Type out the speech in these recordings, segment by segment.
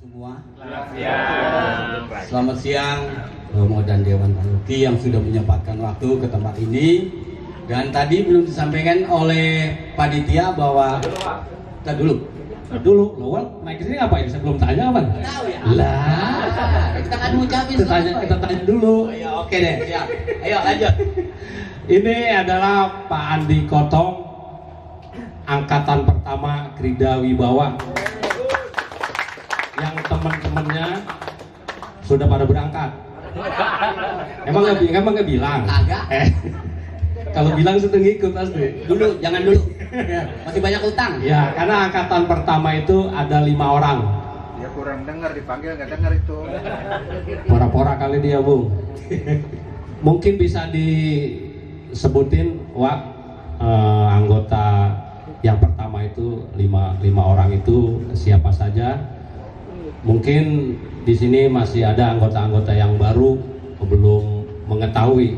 semua. Selamat siang. Selamat siang Romo dan Dewan Paroki yang sudah menyempatkan waktu ke tempat ini. Dan tadi belum disampaikan oleh panitia bahwa kita dulu, Lowell naik sini ngapain? Saya belum tanya apa? Tahu ya? Lah, Kita kan ngucapin kita tanya dulu. Oh ya, oke deh, siap. Ayo lanjut. Ini adalah Pak Andi Kotong, angkatan pertama Krida Wibawa, yang teman-temannya sudah pada berangkat. Emang nggak bilang? Kagak. Kalau bilang sudah ngikut pasti. Dulu, jangan dulu. Masih banyak utang. Ya, karena angkatan pertama itu ada 5 orang. Dia kurang dengar, dipanggil nggak dengar itu. Pora-pora kali dia, Bung. Mungkin bisa disebutin, Wak, anggota yang pertama itu 5 orang itu siapa saja? Mungkin di sini masih ada anggota-anggota yang baru belum mengetahui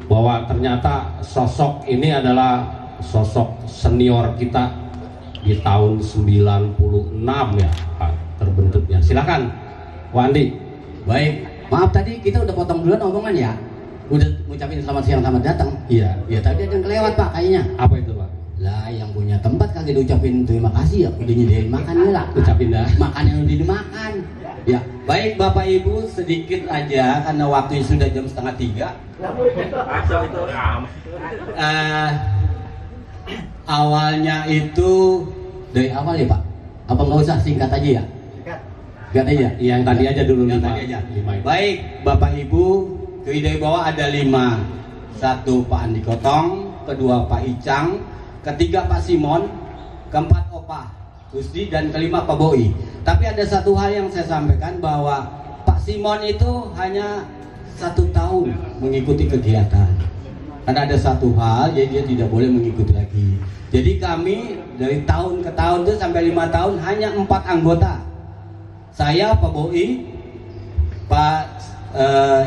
bahwa ternyata sosok ini adalah sosok senior kita di tahun 96 ya Pak, terbentuknya. Silakan, Wandi. Baik, maaf tadi kita udah potong duluan omongan ya. Udah ngucapin selamat siang, selamat datang. Iya. Ya tadi ada yang kelewat Pak kayaknya. Apa itu Pak? Lah yang punya tempat kagak diucapin terima kasih ya. Udah nyediain makan ya lah. Ucapin dah. Makan yang udah dimakan. Ya, baik Bapak Ibu, sedikit aja karena waktunya sudah jam 2:30. Awalnya itu dari awal ya Pak? Apa nggak usah singkat aja ya? Singkat aja? Yang tadi aja dulu Yang 5. tadi aja. 5 itu. Baik Bapak Ibu, Krida Wibawa ada 5. 1 Pak Andi Kotong, kedua Pak Icang, ketiga Pak Simon, keempat Opa Gusti, dan kelima Pak Boi. Tapi ada satu hal yang saya sampaikan bahwa Pak Simon itu hanya 1 tahun mengikuti kegiatan. Karena ada satu hal, jadi dia tidak boleh mengikuti lagi. Jadi kami dari tahun ke tahun itu sampai 5 tahun hanya 4 anggota. Saya, Pak Boi, Pak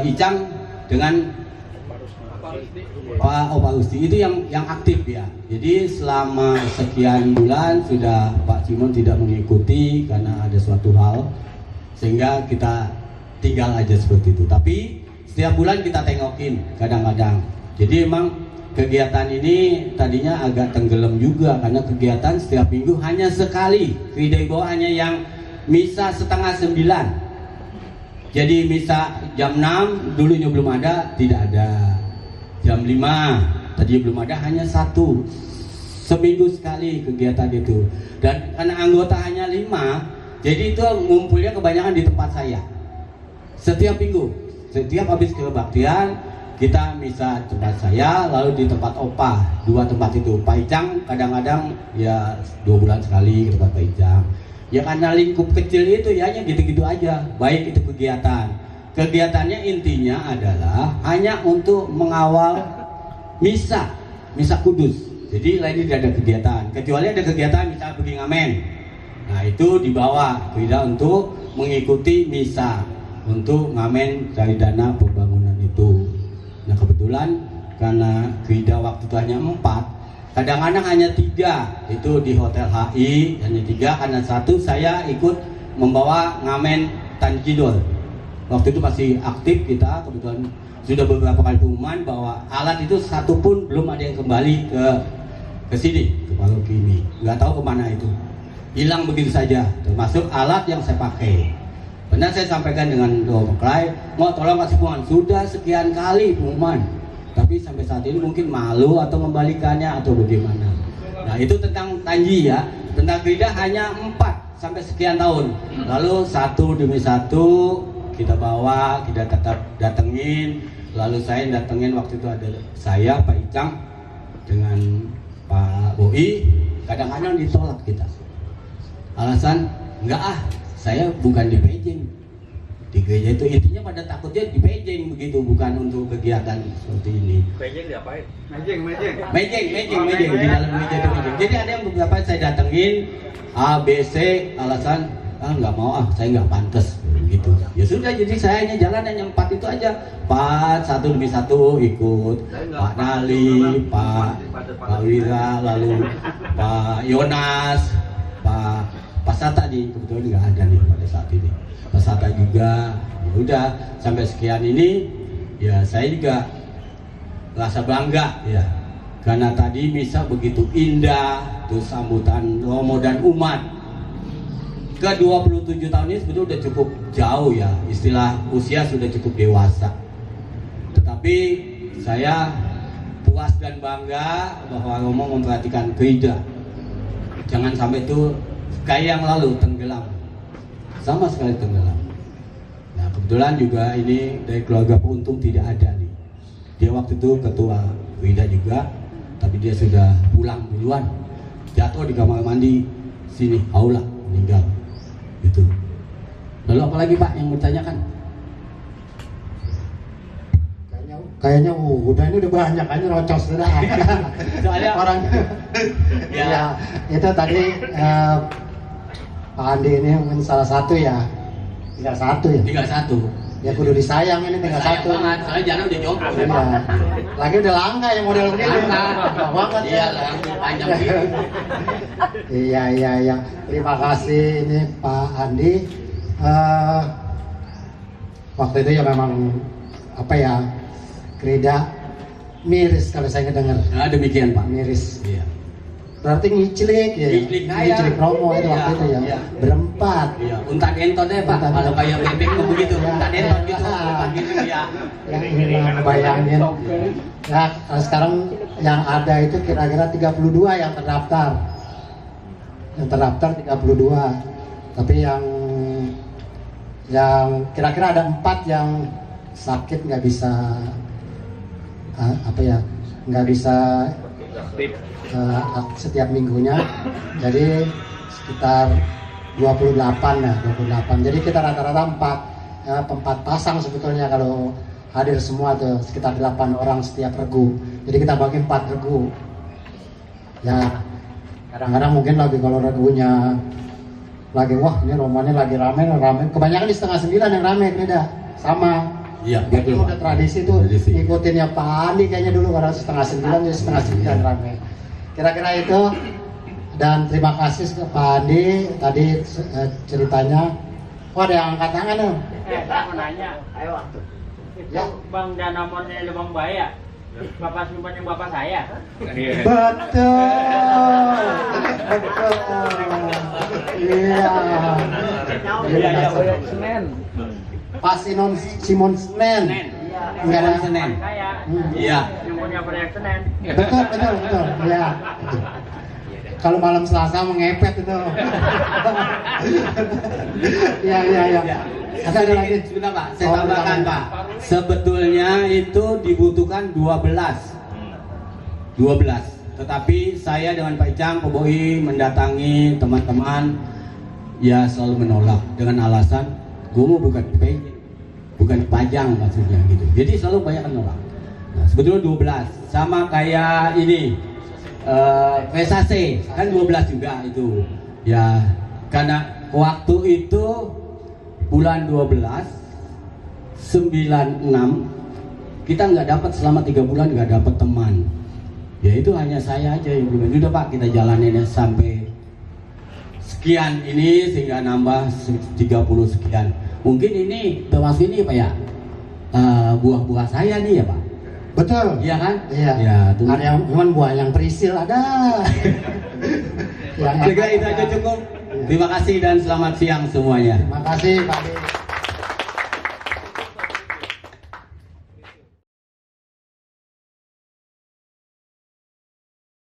Icang dengan Pak Opa Gusti itu yang aktif ya. Jadi selama sekian bulan sudah Pak Simon tidak mengikuti karena ada suatu hal, sehingga kita tinggal aja seperti itu. Tapi setiap bulan kita tengokin kadang-kadang. Jadi emang kegiatan ini tadinya agak tenggelam juga karena kegiatan setiap minggu hanya sekali. Krida Wibawa hanya yang misa 8:30. Jadi misa jam 6 dulunya belum ada, tidak ada. Jam 5 tadi belum ada, hanya 1 seminggu sekali kegiatan itu. Dan karena anggota hanya 5, jadi itu ngumpulnya kebanyakan di tempat saya. Setiap minggu, setiap habis kebaktian kita misa tempat saya, lalu di tempat Opa, 2 tempat itu. Pak Icang kadang-kadang ya 2 bulan sekali ke tempat Pak Icang. Ya karena lingkup kecil itu ya hanya gitu-gitu aja. Baik itu kegiatan. Kegiatannya intinya adalah hanya untuk mengawal misa kudus. Jadi lain tidak ada kegiatan, kecuali ada kegiatan misalnya pergi ngamen. Nah itu dibawa Krida untuk mengikuti misa, untuk ngamen cari dana pembangunan itu. Nah kebetulan karena Krida waktu itu hanya 4, kadang-kadang hanya 3, itu di Hotel HI hanya 3, karena 1 saya ikut membawa ngamen Tanjidor. Waktu itu masih aktif kita, kebetulan sudah beberapa kali pengumuman bahwa alat itu 1 pun belum ada yang kembali ke sini, ke paroki ini. Nggak tahu kemana itu, hilang begitu saja, termasuk alat yang saya pakai. Benar saya sampaikan dengan Doa Meklai, mau tolong kasih pengumuman, sudah sekian kali pengumuman, tapi sampai saat ini mungkin malu atau membalikannya atau bagaimana. Nah itu tentang Tanji ya, tentang Krida hanya 4 sampai sekian tahun, lalu 1 demi 1 kita bawa, kita tetap datengin. Lalu saya datengin waktu itu ada saya, Pak Icang dengan Pak Boi. Kadang-kadang ditolak kita. Alasan, enggak saya bukan di pejing. Di gereja itu intinya pada takutnya di pejing begitu, bukan untuk kegiatan seperti ini. Pejeng diapain? Mejeng di dalam gereja itu mejeng. Jadi ada yang beberapa saya datengin A, B, C, alasan nggak mau saya nggak pantas gitu. Ya sudah, jadi saya hanya jalan hanya 4 itu aja. 4 1 demi 1 ikut. Pak Nali, Pak Wira, lalu Pak Yonas, Pak Pasata nih kebetulan nggak ada nih pada saat ini. Pasata juga, ya udah sampai sekian ini, ya saya juga rasa bangga ya, karena tadi misa begitu indah, terus sambutan Romo dan umat. Ke 27 tahun ini sebetulnya udah cukup jauh ya, istilah usia sudah cukup dewasa. Tetapi saya puas dan bangga bahwa Romo memperhatikan gereja. Jangan sampai itu kayak yang lalu tenggelam, sama sekali tenggelam. Nah kebetulan juga ini dari keluarga Puntung tidak ada nih. Dia waktu itu ketua gereja juga, tapi dia sudah pulang duluan, jatuh di kamar mandi sini, aula, meninggal. Gitu. Lalu apalagi Pak yang bertanyakan? Kayaknya udah ini udah banyak aja rocos sudah. Soalnya Orang ya. ya itu tadi Pak Andi ini mungkin salah satu ya, tinggal satu ya. tinggal satu. Ya kudu disayang ini tinggal Sayang satu. banget, soalnya jangan udah jomplo. Iya. Lagi udah langka yang model begini. Langka. Banget Iya, ya. langka panjang gitu. Iya. Terima kasih ini Pak Andi. Waktu itu ya memang apa ya, gereja miris kalau saya ngedenger. Nah, demikian Pak. Miris. Iya. Berarti ngicilik ya. Ngicilik kaya. Ngicilik Romo itu Iya, waktu itu ya. iya. Berempat. Iya, unta denton deh Pak. Unta Kalau denton. kayak bebek tuh begitu, Iya. unta denton gitu, unta gitu ya. Yang ini bayangin. Ya, sekarang yang ada itu kira-kira 32 yang terdaftar. Yang terdaftar 32. Tapi yang kira-kira ada 4 yang sakit nggak bisa nggak bisa setiap minggunya. Jadi sekitar 28 ya, 28. Jadi kita rata-rata 4 pasang sebetulnya kalau hadir semua tuh sekitar 8 orang setiap regu. Jadi kita bagi 4 regu. Ya kadang-kadang mungkin lagi kalau regunya lagi wah ini romannya lagi rame. Kebanyakan di 8:30 yang rame beda sama. Iya, Itu betul. udah tradisi tuh, Tradisi. ikutinnya Pak Andi kayaknya dulu karena 8:30 jadi 8:30 rame. Kira-kira itu. Dan terima kasih ke Pak Andi tadi ceritanya. Oh ada yang angkat tangan tuh. Saya mau nanya, ayo waktu. Itu Ya. Bang Danamonnya Lubang Baya, Bapak simpan yang Bapak saya. Betul. Iya. Senin. Pak Simon Senen. Enggak ada Senin. Saya. Iya. Yang punya proyek Senin. Betul. Iya. Kalau malam Selasa mengepet itu. Iya. Ada lagi. Sebentar Pak, saya Oh, tambahkan tambahkan. Pak. Sebetulnya itu dibutuhkan 12. Tetapi saya dengan Pak Icang, Pak Boi mendatangi teman-teman ya selalu menolak dengan alasan gue mau bukan pajang maksudnya gitu. Jadi selalu banyak yang nolak. Nah, sebetulnya 12 sama kayak ini Vesase kan 12 juga itu. Ya karena waktu itu bulan 12 96 kita nggak dapat selama 3 bulan nggak dapat teman. Ya itu hanya saya aja yang belum. Sudah Pak kita jalanin ya sampai sekian ini sehingga nambah 30 sekian. Mungkin ini termasuk ini Pak ya buah-buah saya nih ya Pak. Betul. Iya kan? Iya. Ya, tuh. Ada yang cuman buah yang perisil ada. Segera itu aja cukup. Terima kasih dan selamat siang semuanya. Terima kasih Pak Andi.